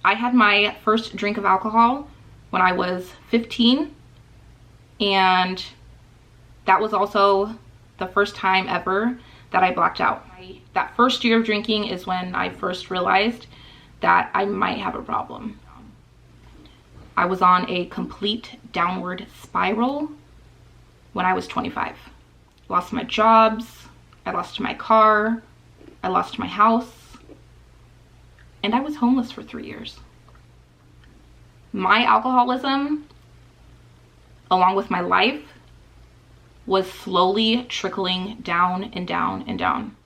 I had my first drink of alcohol when I was 15, and that was also the first time ever that I blacked out. That first year of drinking is when I first realized that I might have a problem. I was on a complete downward spiral when I was 25. Lost my jobs, I lost my car, I lost my house, and I was homeless for 3 years. My alcoholism, along with my life, was slowly trickling down and down and down.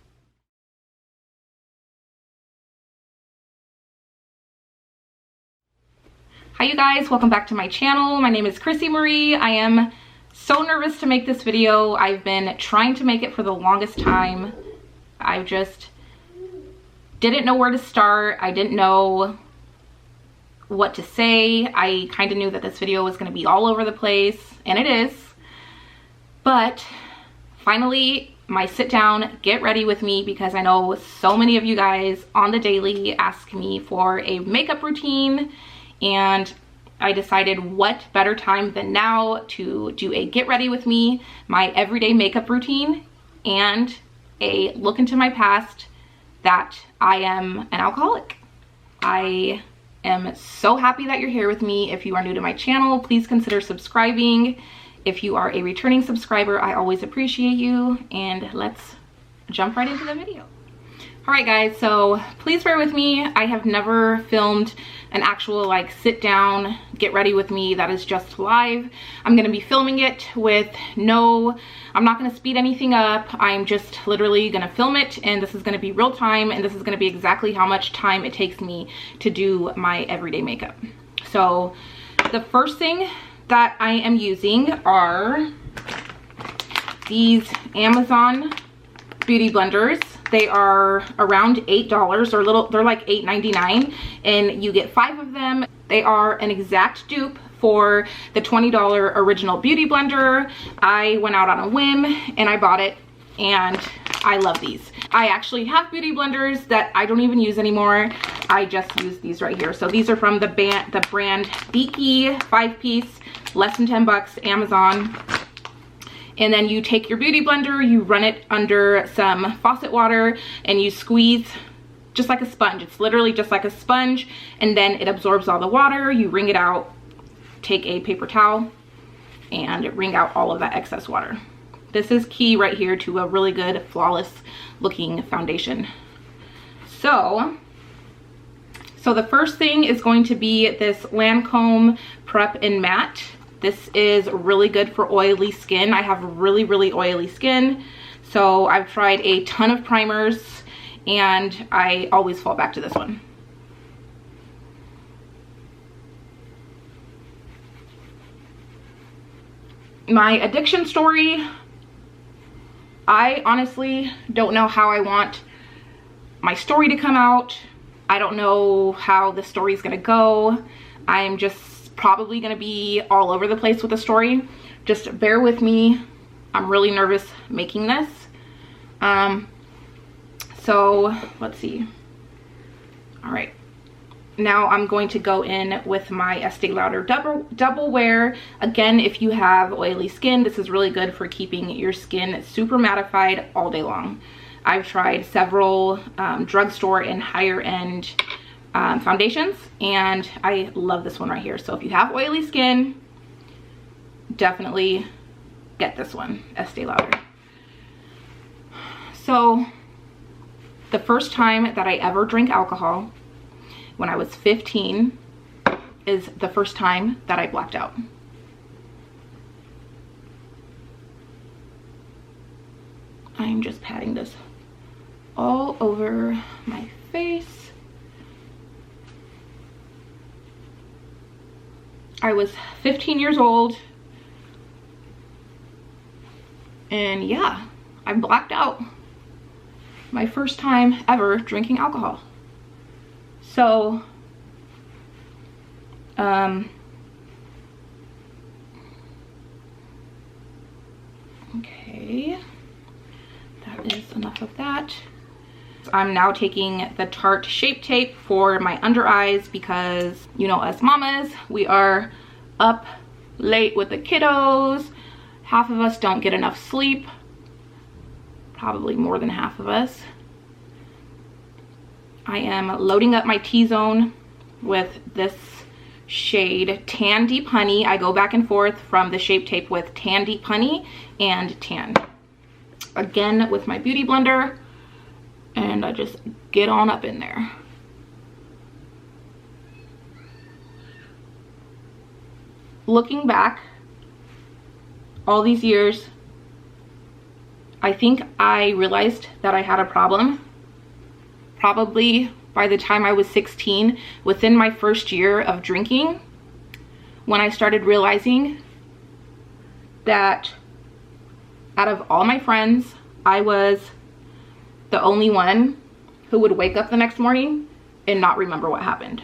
Hi you guys, welcome back to my channel. My name is Crissy Marie. I am so nervous to make this video. I've been trying to make it for the longest time. I just didn't know where to start. I didn't know what to say. I kind of knew that this video was going to be all over the place, and it is. But finally, my sit down, get ready with me, because I know so many of you guys on the daily ask me for a makeup routine, and I decided what better time than now to do a get ready with me, my everyday makeup routine, and a look into my past that I am an alcoholic. I am so happy that you're here with me. If you are new to my channel, please consider subscribing. If you are a returning subscriber, I always appreciate you, and let's jump right into the video. All right guys, so please bear with me. I have never filmed an actual like sit down, get ready with me that is just live. I'm gonna be filming it with I'm not gonna speed anything up. I'm just literally gonna film it, and this is gonna be real time, and this is gonna be exactly how much time it takes me to do my everyday makeup. So the first thing that I am using are these Amazon beauty blenders. They are around $8 or they're like $8.99, and you get 5 of them. They are an exact dupe for the $20 original beauty blender. I went out on a whim and I bought it, and I love these. I actually have beauty blenders that I don't even use anymore. I just use these right here. So these are from the brand Beaky 5-piece, less than 10 bucks, Amazon. And then you take your beauty blender, you run it under some faucet water, and you squeeze just like a sponge. It's literally just like a sponge, and then it absorbs all the water. You wring it out, take a paper towel, and wring out all of that excess water. This is key right here to a really good, flawless looking foundation. So the first thing is going to be this Lancome Prep and Matte. This is really good for oily skin. I have really, really oily skin. So I've tried a ton of primers, and I always fall back to this one. My addiction story, I honestly don't know how I want my story to come out. I don't know how the story is gonna go. I'm just probably gonna be all over the place with the story. Just bear with me. I'm really nervous making this. So let's see. All right, now I'm going to go in with my Estee Lauder double wear. Again, if you have oily skin, this is really good for keeping your skin super mattified all day long. I've tried several drugstore and higher end foundations, and I love this one right here. So if you have oily skin, definitely get this one, Estee Lauder. So the first time that I ever drank alcohol, when I was 15, is the first time that I blacked out. I'm just patting this all over my face. I was 15 years old, and yeah, I blacked out. My first time ever drinking alcohol. So, okay, that is enough of that. I'm now taking the Tarte Shape Tape for my under eyes because, you know, us mamas, we are up late with the kiddos. Half of us don't get enough sleep. Probably more than half of us. I am loading up my T-zone with this shade Tan Deep Honey. I go back and forth from the Shape Tape with Tan Deep Honey and Tan. Again with my beauty blender, and I just get on up in there. Looking back all these years, I think I realized that I had a problem probably by the time I was 16, within my first year of drinking, when I started realizing that out of all my friends, I was the only one who would wake up the next morning and not remember what happened.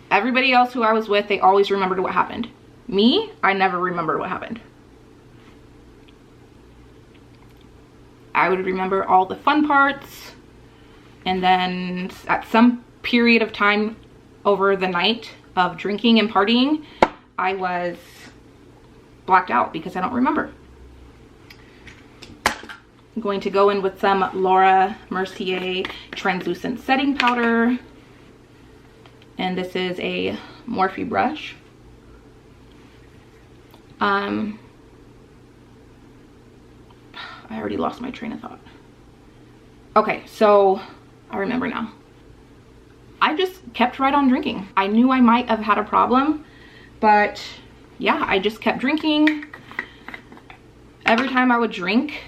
Everybody else who I was with, they always remembered what happened. Me, I never remembered what happened. I would remember all the fun parts, and then at some period of time over the night of drinking and partying, I was blacked out because I don't remember. I'm going to go in with some Laura Mercier translucent setting powder, and this is a Morphe brush. I already lost my train of thought. Okay, so I remember now. I just kept right on drinking. I knew I might have had a problem, but yeah, I just kept drinking. Every time I would drink,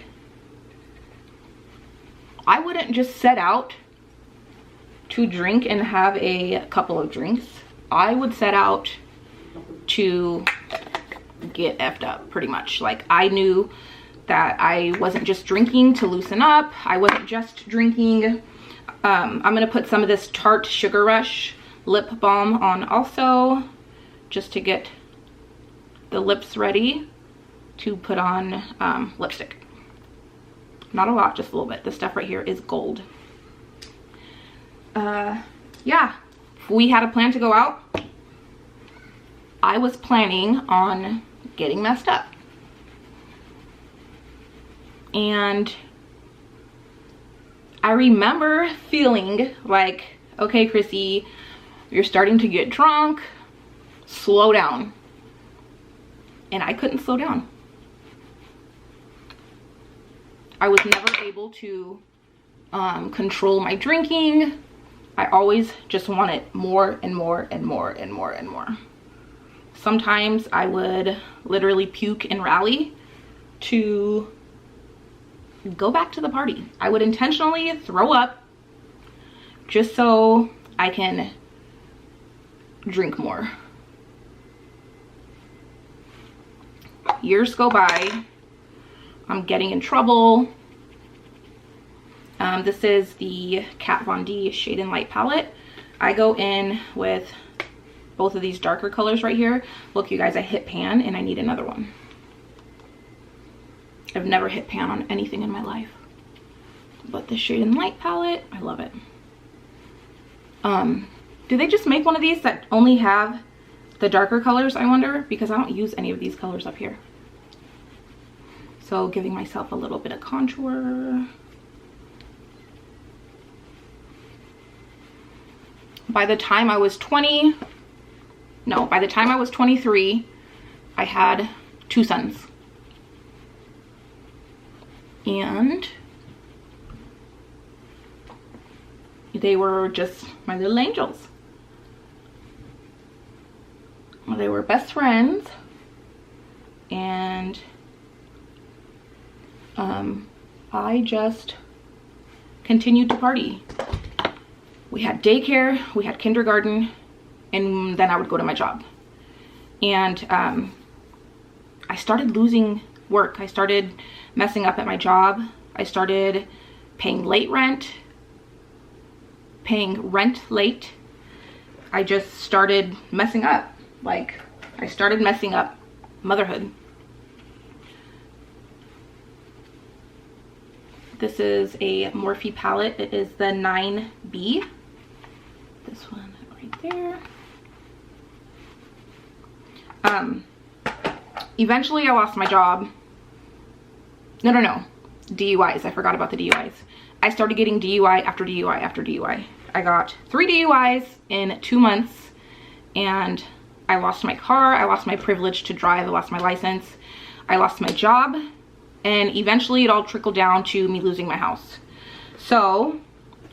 I wouldn't just set out to drink and have a couple of drinks. I would set out to get effed up, pretty much. Like, I knew that I wasn't just drinking to loosen up. I wasn't just drinking. I'm gonna put some of this Tarte Sugar Rush lip balm on also, just to get the lips ready to put on lipstick. Not a lot, just a little bit. This stuff right here is gold. Yeah, we had a plan to go out. I was planning on getting messed up. And I remember feeling like, okay, Crissy, you're starting to get drunk, slow down. And I couldn't slow down. I was never able to control my drinking. I always just wanted more and more and more and more and more. Sometimes I would literally puke and rally to go back to the party. I would intentionally throw up just so I can drink more. Years go by. I'm getting in trouble. This is the Kat Von D Shade and Light palette. I go in with both of these darker colors right here. Look, you guys, I hit pan and I need another one. I've never hit pan on anything in my life. But the Shade and Light palette, I love it. Do they just make one of these that only have the darker colors, I wonder? Because I don't use any of these colors up here. So giving myself a little bit of contour. By the time I was 23, I had 2 sons. And they were just my little angels. They were best friends. And I just continued to party. We had daycare, we had kindergarten, and then I would go to my job. And I started losing work. I started messing up at my job. I started paying late rent, paying rent late. I just started messing up. Like, I started messing up motherhood. This is a Morphe palette. It is the 9B. This one right there. Eventually I lost my job. No, DUIs. I forgot about the DUIs. I started getting DUI after DUI after DUI. I got 3 DUIs in 2 months, and I lost my car, I lost my privilege to drive, I lost my license, I lost my job, and eventually it all trickled down to me losing my house. So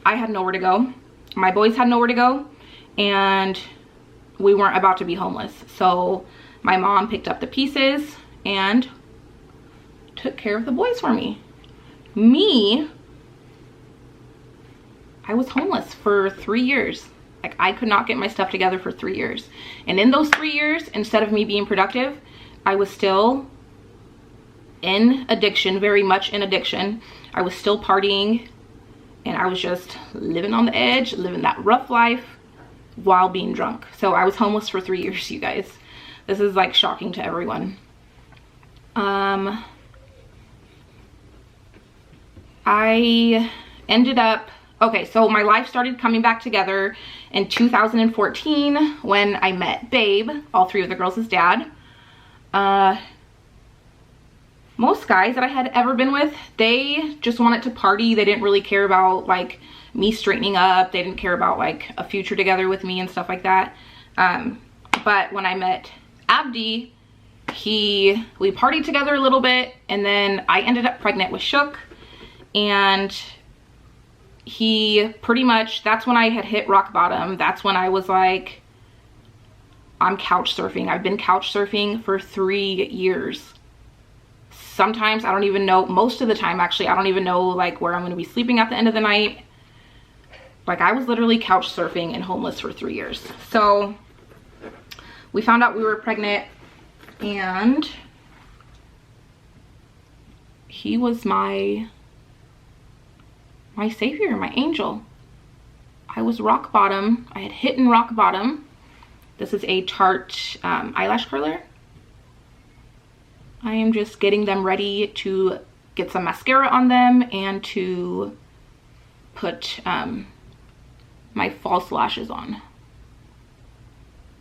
I had nowhere to go. My boys had nowhere to go, and we weren't about to be homeless. So my mom picked up the pieces and took care of the boys for me. I was homeless for 3 years. Like, I could not get my stuff together for 3 years. And in those 3 years, instead of me being productive, I was still in addiction, very much in addiction. I was still partying, and I was just living on the edge, living that rough life while being drunk. So I was homeless for 3 years, you guys. This is like shocking to everyone. I ended up, okay, so my life started coming back together in 2014 when I met Babe, all 3 of the girls' dad. Most guys that I had ever been with, they just wanted to party. They didn't really care about like me straightening up. They didn't care about like a future together with me and stuff like that. But when I met Abdi, we partied together a little bit, and then I ended up pregnant with Shook. And he pretty much, that's when I had hit rock bottom. That's when I was like, I'm couch surfing. I've been couch surfing for 3 years. Sometimes I don't even know, most of the time actually, I don't even know like where I'm going to be sleeping at the end of the night. Like, I was literally couch surfing and homeless for 3 years. So we found out we were pregnant, and he was my savior, my angel. I was rock bottom. I had hit rock bottom. This is a Tarte eyelash curler. I am just getting them ready to get some mascara on them and to put my false lashes on.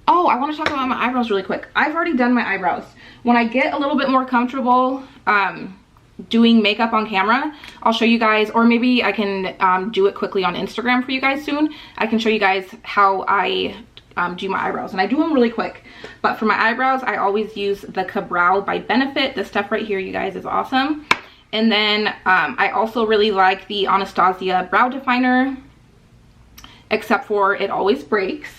Oh, I want to talk about my eyebrows really quick. I've already done my eyebrows. When I get a little bit more comfortable doing makeup on camera, I'll show you guys, or maybe I can do it quickly on Instagram for you guys soon. I can show you guys how I do my eyebrows, and I do them really quick. But for my eyebrows, I always use the Cabral by Benefit. This stuff right here, you guys, is awesome. And then I also really like the Anastasia brow definer, except for it always breaks.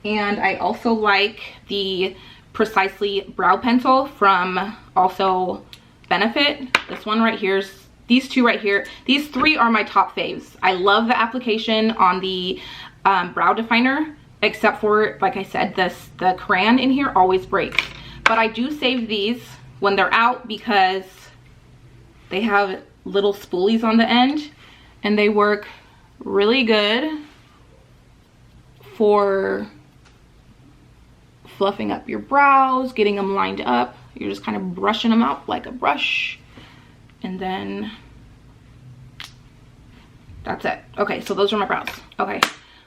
And I also like the Precisely brow pencil from also Benefit. This one right here, these 2 right here, these 3 are my top faves. I love the application on the brow definer, except for, like I said, the crayon in here always breaks. But I do save these when they're out because they have little spoolies on the end, and they work really good for fluffing up your brows, getting them lined up. You're just kind of brushing them out like a brush, and then that's it. Okay, so those are my brows. Okay,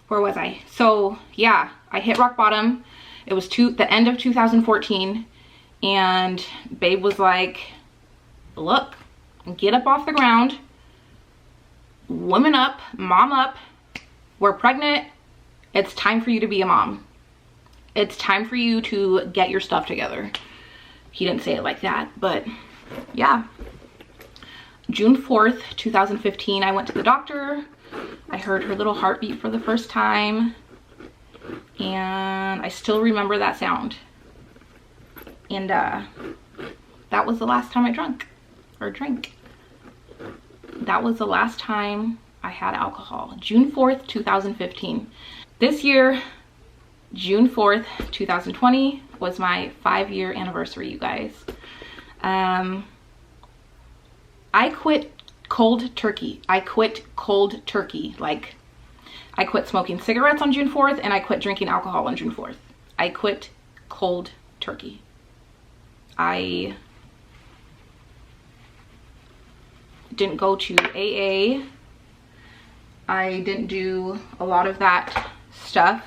where was I? So yeah, I hit rock bottom. It was the end of 2014, and Babe was like, look, get up off the ground, woman up, mom up, we're pregnant, it's time for you to be a mom. It's time for you to get your stuff together. He didn't say it like that, but yeah. June 4th, 2015, I went to the doctor. I heard her little heartbeat for the first time, and I still remember that sound. And that was the last time I drank. That was the last time I had alcohol. June 4th, 2015. This year, June 4th, 2020 was my 5-year anniversary, you guys. I quit cold turkey. I quit cold turkey. Like, I quit smoking cigarettes on June 4th, and I quit drinking alcohol on June 4th. I quit cold turkey. didn't go to AA. I didn't do a lot of that stuff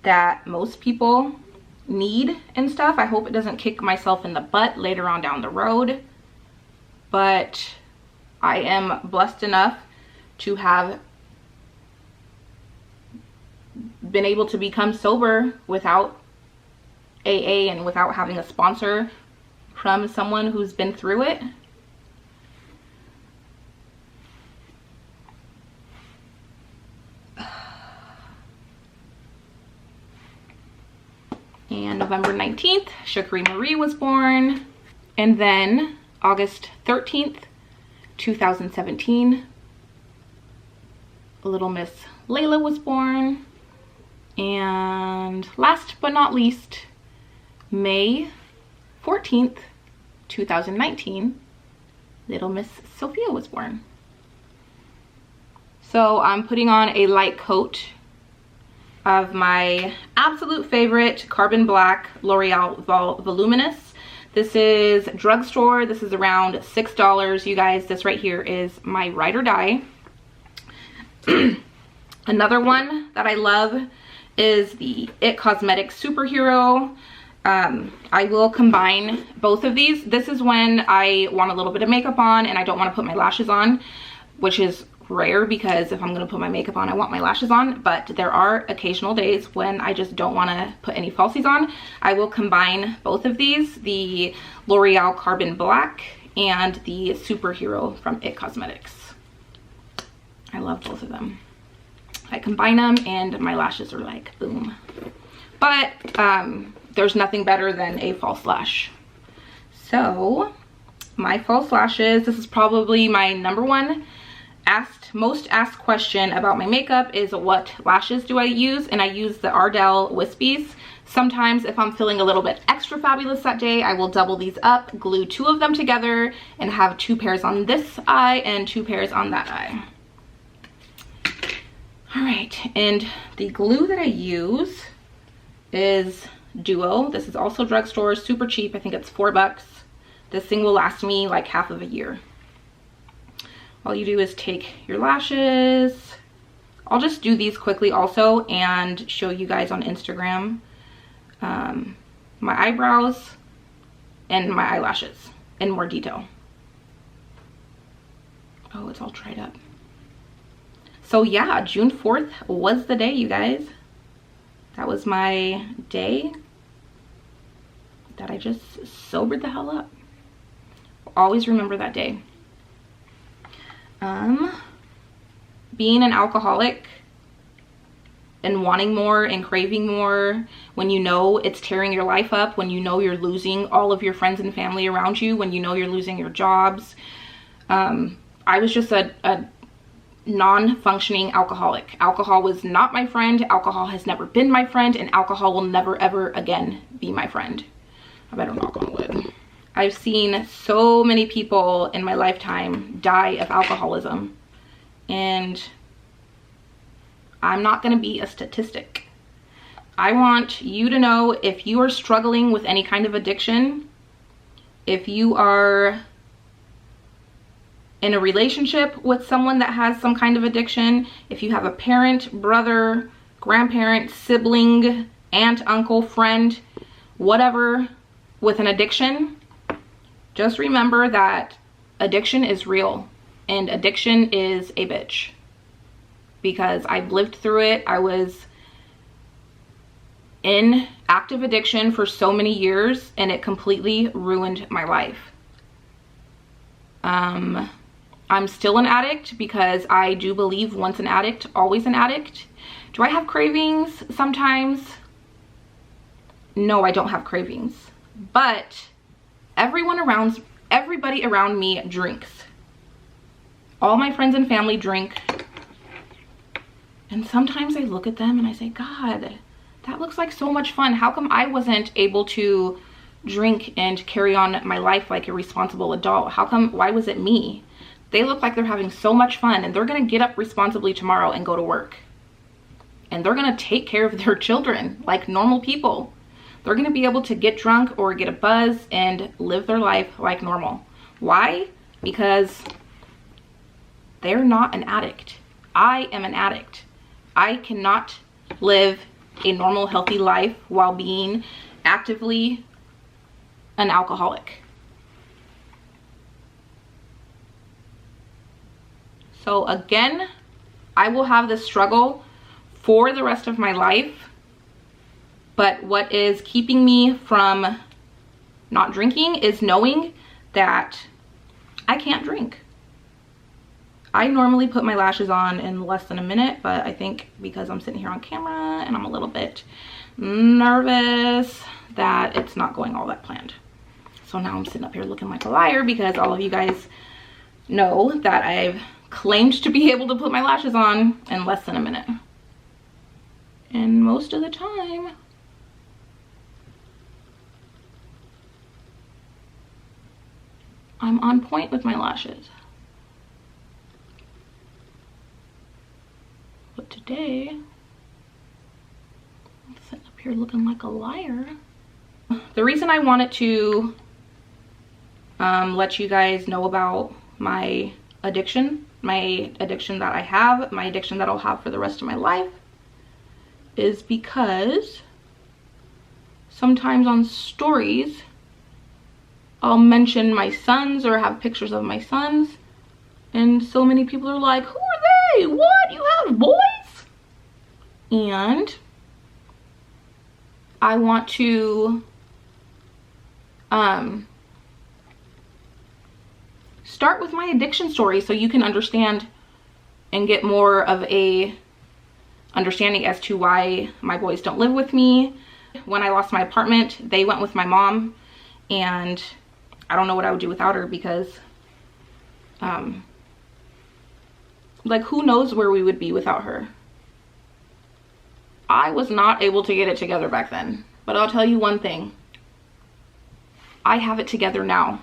that most people need and stuff. I hope it doesn't kick myself in the butt later on down the road. But I am blessed enough to have been able to become sober without AA and without having a sponsor from someone who's been through it. And November 19th, Crissy Marie was born. And then August 13th, 2017, little Miss Layla was born. And last but not least, May 14th, 2019, little Miss Sophia was born. So I'm putting on a light coat of my absolute favorite carbon black L'Oreal Voluminous. This is drugstore. This is around $6. You guys, this right here is my ride or die. Another one that I love is the It Cosmetics Superhero. I will combine both of these. This is when I want a little bit of makeup on and I don't want to put my lashes on, which is rare because if I'm going to put my makeup on, I want my lashes on. But there are occasional days when I just don't want to put any falsies on. I will combine both of these, the L'Oreal Carbon Black and the Superhero from It Cosmetics. I love both of them. I combine them and my lashes are like boom. But there's nothing better than a false lash. So my false lashes, this is probably my number one most asked question about my makeup is what lashes do I use, and I use the Ardell Wispies. Sometimes if I'm feeling a little bit extra fabulous that day, I will double these up, glue 2 of them together, and have 2 pairs on this eye and 2 pairs on that eye. All right, and the glue that I use is Duo. This is also drugstore, super cheap. I think it's $4. This thing will last me like half of a year. All you do is take your lashes. I'll just do these quickly also and show you guys on Instagram my eyebrows and my eyelashes in more detail. Oh, it's all dried up. So yeah, June 4th was the day, you guys. That was my day that I just sobered the hell up. Always remember that day. Being an alcoholic and wanting more and craving more when you know it's tearing your life up, when you know you're losing all of your friends and family around you, when you know you're losing your jobs. I was just a non-functioning alcoholic. Alcohol was not my friend. Alcohol has never been my friend, and alcohol will never ever again be my friend. I better knock on wood. I've seen so many people in my lifetime die of alcoholism, and I'm not going to be a statistic. I want you to know, if you are struggling with any kind of addiction, if you are in a relationship with someone that has some kind of addiction, if you have a parent, brother, grandparent, sibling, aunt, uncle, friend, whatever, with an addiction, just remember that addiction is real and addiction is a bitch. Because I've lived through it. I was in active addiction for so many years and it completely ruined my life. I'm still an addict because I do believe once an addict, always an addict. Do I have cravings sometimes? No, I don't have cravings. But everybody around me drinks. All my friends and family drink. And sometimes I look at them and I say, God, that looks like so much fun. How come I wasn't able to drink and carry on my life like a responsible adult? Why was it me? They look like they're having so much fun, and they're gonna get up responsibly tomorrow and go to work. And they're gonna take care of their children like normal people. They're gonna be able to get drunk or get a buzz and live their life like normal. Why? Because they're not an addict. I am an addict. I cannot live a normal, healthy life while being actively an alcoholic. So again, I will have this struggle for the rest of my life. But what is keeping me from not drinking is knowing that I can't drink. I normally put my lashes on in less than a minute, but I think because I'm sitting here on camera and I'm a little bit nervous that it's not going all that planned. So now I'm sitting up here looking like a liar because all of you guys know that I've claimed to be able to put my lashes on in less than a minute. And most of the time, I'm on point with my lashes. But today, I'm sitting up here looking like a liar. The reason I wanted to let you guys know about my addiction that I have, my addiction that I'll have for the rest of my life, is because sometimes on stories, I'll mention my sons or have pictures of my sons, and so many people are like, who are they? What? You have boys? And I want to start with my addiction story so you can understand and get more of a understanding as to why my boys don't live with me. When I lost my apartment, they went with my mom, and I don't know what I would do without her because like, who knows where we would be without her. I was not able to get it together back then, but I'll tell you one thing, I have it together now.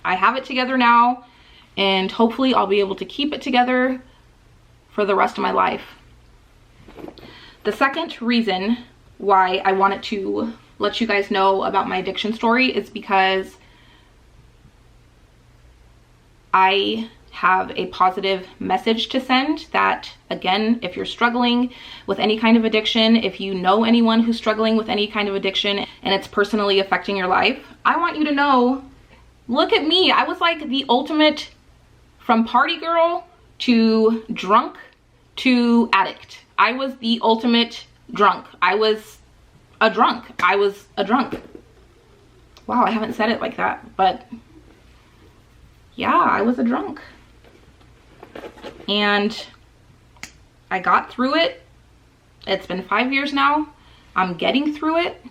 I have it together now, and hopefully I'll be able to keep it together for the rest of my life. The second reason why I wanted to let you guys know about my addiction story is because I have a positive message to send that, again, if you're struggling with any kind of addiction, if you know anyone who's struggling with any kind of addiction and it's personally affecting your life, I want you to know, look at me. I was like the ultimate, from party girl to drunk to addict. I was the ultimate drunk. I was a drunk. I was a drunk. Wow, I haven't said it like that, but yeah, I was a drunk. And I got through it. It's been 5 years now. I'm getting through it.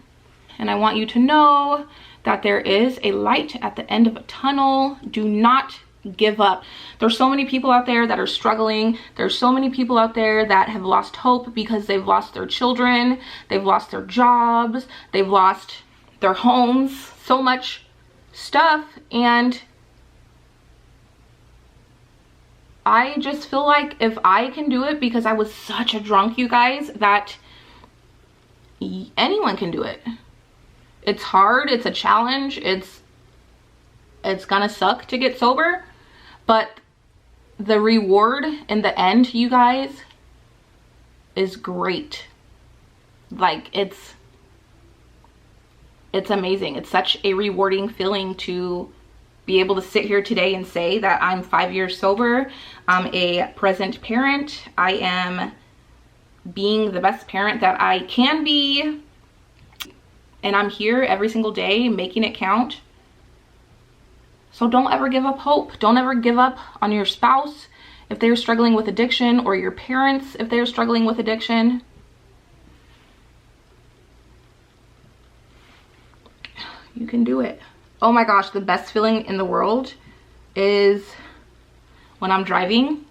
And I want you to know that there is a light at the end of a tunnel. Do not give up. There's so many people out there that are struggling. There's so many people out there that have lost hope because they've lost their children. They've lost their jobs. They've lost their homes. So much stuff. And I just feel like if I can do it, because I was such a drunk, you guys, that anyone can do it. It's hard. It's a challenge. It's gonna suck to get sober, but the reward in the end, you guys, is great. Like, it's amazing. It's such a rewarding feeling to be able to sit here today and say that I'm 5 years sober. I'm a present parent. I am being the best parent that I can be. And I'm here every single day making it count. So don't ever give up hope. Don't ever give up on your spouse if they're struggling with addiction, or your parents if they're struggling with addiction. You can do it. Oh my gosh, the best feeling in the world is when I'm driving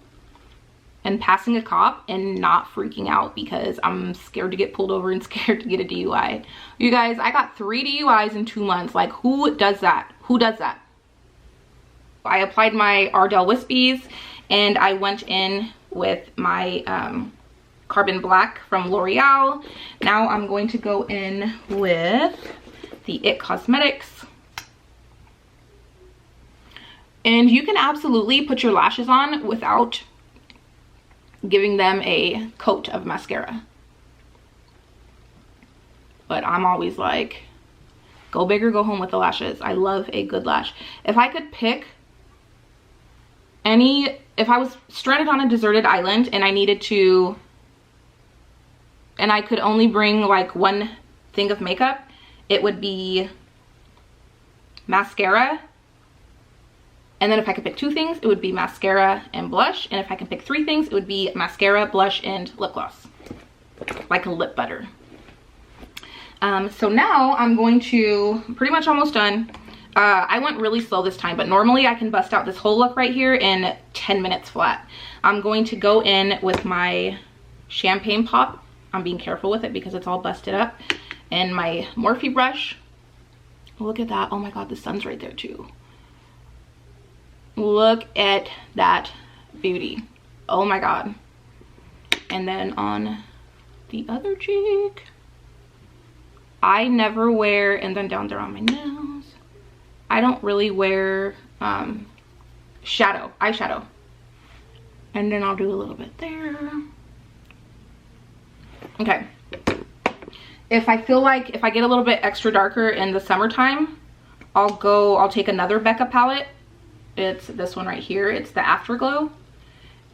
and passing a cop and not freaking out because I'm scared to get pulled over and scared to get a DUI. You guys, I got 3 DUIs in 2 months. Like, who does that? Who does that? I applied my Ardell Wispies and I went in with my Carbon Black from L'Oreal. Now I'm going to go in with the It Cosmetics. And you can absolutely put your lashes on without giving them a coat of mascara. But I'm always like, go big or go home with the lashes. I love a good lash. If I could pick if I was stranded on a deserted island and I needed to, and I could only bring like one thing of makeup, it would be mascara. And then if I could pick two things, it would be mascara and blush. And if I can pick three things, it would be mascara, blush, and lip gloss. Like a lip butter. So now I'm going to, pretty much almost done. I went really slow this time, but normally I can bust out this whole look right here in 10 minutes flat. I'm going to go in with my champagne pop. I'm being careful with it because it's all busted up. And my Morphe brush. Look at that. Oh my God, the sun's right there too. Look at that beauty. Oh my God. And then on the other cheek, I never wear, and then down there on my nails, I don't really wear eyeshadow. And then I'll do a little bit there. Okay. If I feel like, if I get a little bit extra darker in the summertime, I'll take another Becca palette. It's this one right here. It's the Afterglow.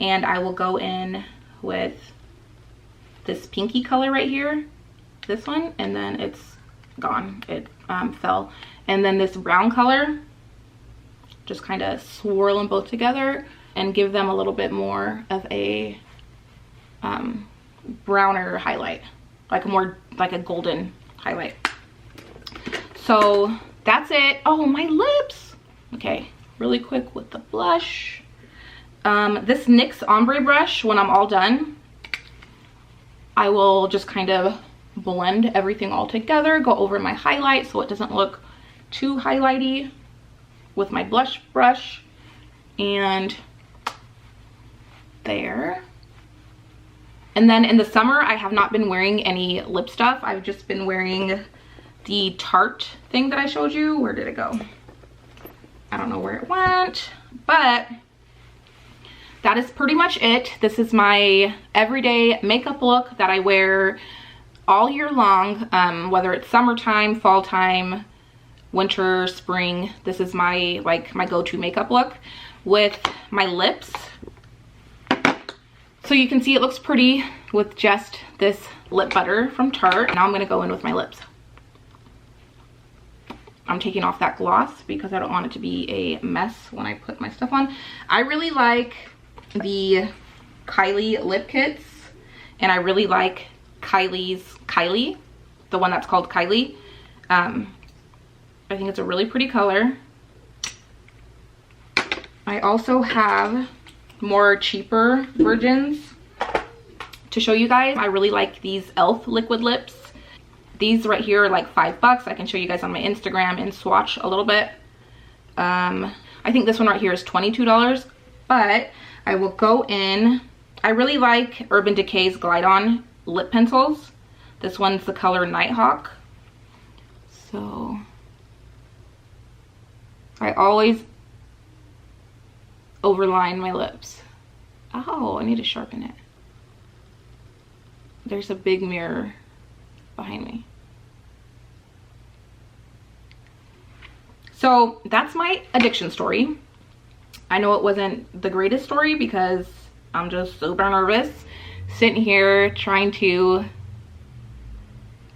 And I will go in with this pinky color right here. This one, and then it's gone. It fell. And then this brown color, just kind of swirl them both together and give them a little bit more of a browner highlight, like a golden highlight. So that's it. Oh, my lips. Okay, really quick with the blush. This NYX ombre brush, when I'm all done, I will just kind of blend everything all together, go over my highlight so it doesn't look too highlighty with my blush brush. And there. And then in the summer, I have not been wearing any lip stuff. I've just been wearing the Tarte thing that I showed you. Where did it go? I don't know where it went, but that is pretty much it. This is my everyday makeup look that I wear all year long, whether it's summertime, fall time, winter, spring. This is my go-to makeup look with my lips. So you can see it looks pretty with just this lip butter from Tarte. Now I'm gonna go in with my lips. I'm taking off that gloss because I don't want it to be a mess when I put my stuff on. I really like the Kylie lip kits, and I really like Kylie's Kylie, the one that's called Kylie. I think it's a really pretty color. I also have more cheaper versions to show you guys. I really like these e.l.f. liquid lips. These right here are like $5. I can show you guys on my Instagram and swatch a little bit. I think this one right here is $22, but I will go in. I really like Urban Decay's Glide On lip pencils. This one's the color Nighthawk. So I always overline my lips. Oh, I need to sharpen it. There's a big mirror behind me. So that's my addiction story. I know it wasn't the greatest story because I'm just super nervous sitting here trying to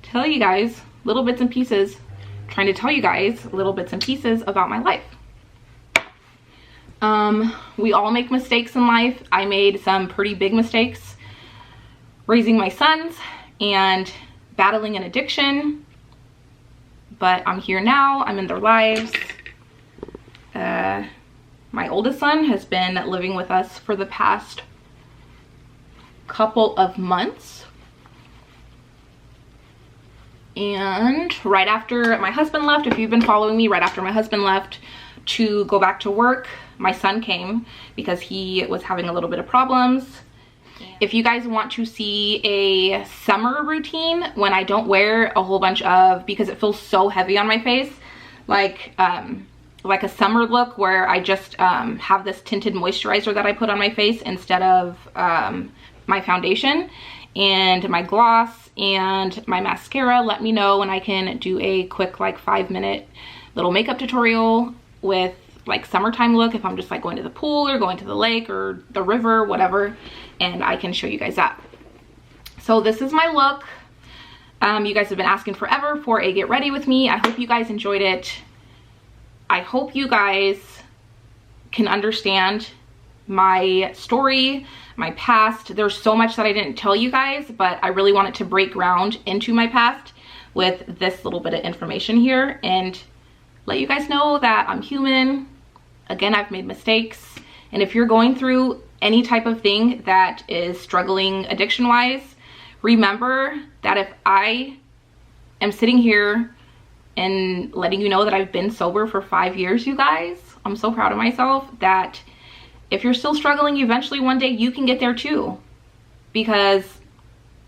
tell you guys little bits and pieces, about my life. We all make mistakes in life. I made some pretty big mistakes raising my sons and battling an addiction, but I'm here now. I'm in their lives. My oldest son has been living with us for the past couple of months. And right after my husband left, if you've been following me, right after my husband left to go back to work, my son came because he was having a little bit of problems. If you guys want to see a summer routine when I don't wear a whole bunch of, because it feels so heavy on my face, like like a summer look where I just have this tinted moisturizer that I put on my face instead of my foundation and my gloss and my mascara, let me know and I can do a quick like 5-minute little makeup tutorial with like summertime look if I'm just like going to the pool or going to the lake or the river, whatever, and I can show you guys that. So this is my look. You guys have been asking forever for a get ready with me. I hope you guys enjoyed it. I hope you guys can understand my story, my past. There's so much that I didn't tell you guys, but I really wanted to break ground into my past with this little bit of information here and let you guys know that I'm human. Again, I've made mistakes. And if you're going through any type of thing that is struggling addiction-wise, remember that if I am sitting here and letting you know that I've been sober for 5 years, you guys, I'm so proud of myself that if you're still struggling, eventually one day you can get there too. Because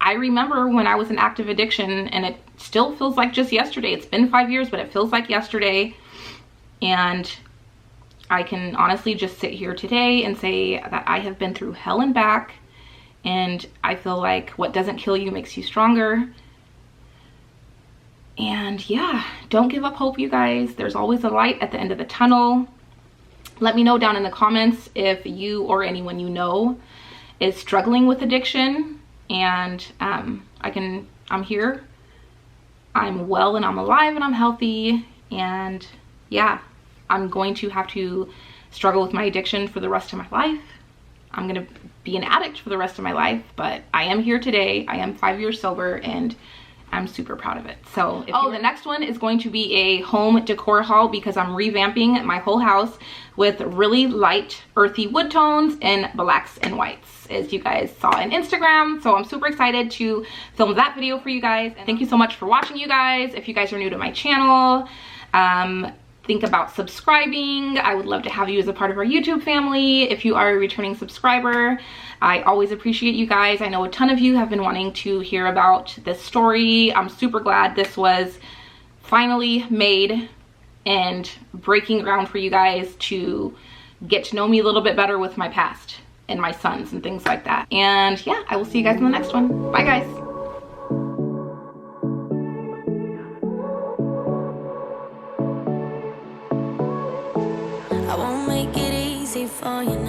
I remember when I was in active addiction and it still feels like just yesterday. It's been 5 years, but it feels like yesterday. And I can honestly just sit here today and say that I have been through hell and back. And I feel like what doesn't kill you makes you stronger. And yeah, don't give up hope, you guys. There's always a light at the end of the tunnel. Let me know down in the comments if you or anyone you know is struggling with addiction. And I'm here. I'm well and I'm alive and I'm healthy. And yeah, I'm going to have to struggle with my addiction for the rest of my life. I'm gonna be an addict for the rest of my life, but I am here today. I am 5 years sober and I'm super proud of it. So the next one is going to be a home decor haul because I'm revamping my whole house with really light earthy wood tones and blacks and whites, as you guys saw on Instagram. So I'm super excited to film that video for you guys. And thank you so much for watching, you guys. If you guys are new to my channel, think about subscribing. I would love to have you as a part of our YouTube family. If you are a returning subscriber, I always appreciate you guys. I know a ton of you have been wanting to hear about this story. I'm super glad this was finally made and breaking ground for you guys to get to know me a little bit better with my past and my sons and things like that. And yeah, I will see you guys in the next one. Bye, guys. I won't make it easy for you